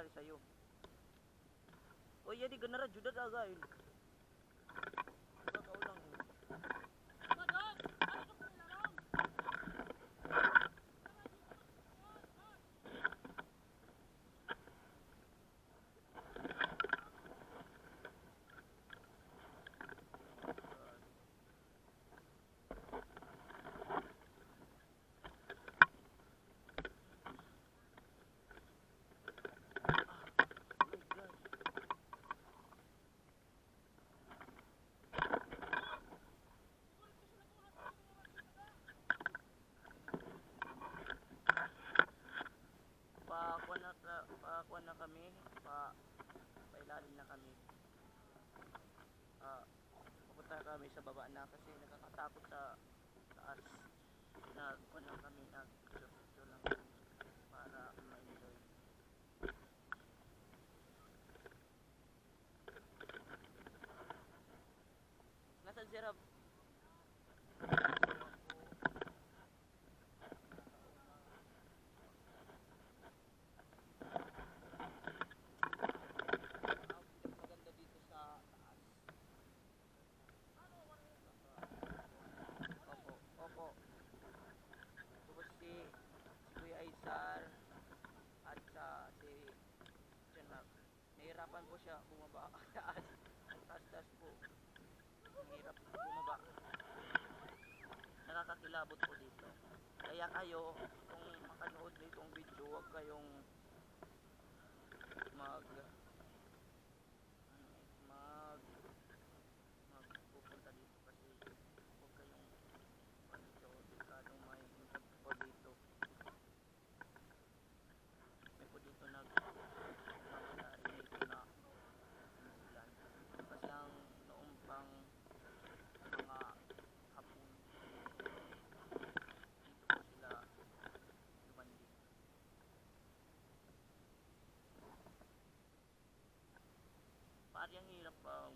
mangyayari sa'yo. O yan, di ganara, juda talaga yun. Ikaw lang yun. Pakuan na kami, pailalim na kami. Pupunta kami sa baba na kasi nakakatakot sa taas. Nagkuan lang kami, nag-picture lang para ma-enjoy. Nasaan si Rob? Maganda dito sa taas. Opo. Tapos si Kuya Aizar at si John Mark. Nahirapan po siya bumaba taas. Ang taas-taas po. Mahirap bumaba. Nakakakilabot po dito. Kaya kayo, kung makanood nitong video, huwag kayong magpupunta dito kasi huwag kayong dito, delikadong may po dito. May po dito narinig ko na ulan. Kasi ang noong pang mga hapon dito po sila lumandi. Parang hirap pang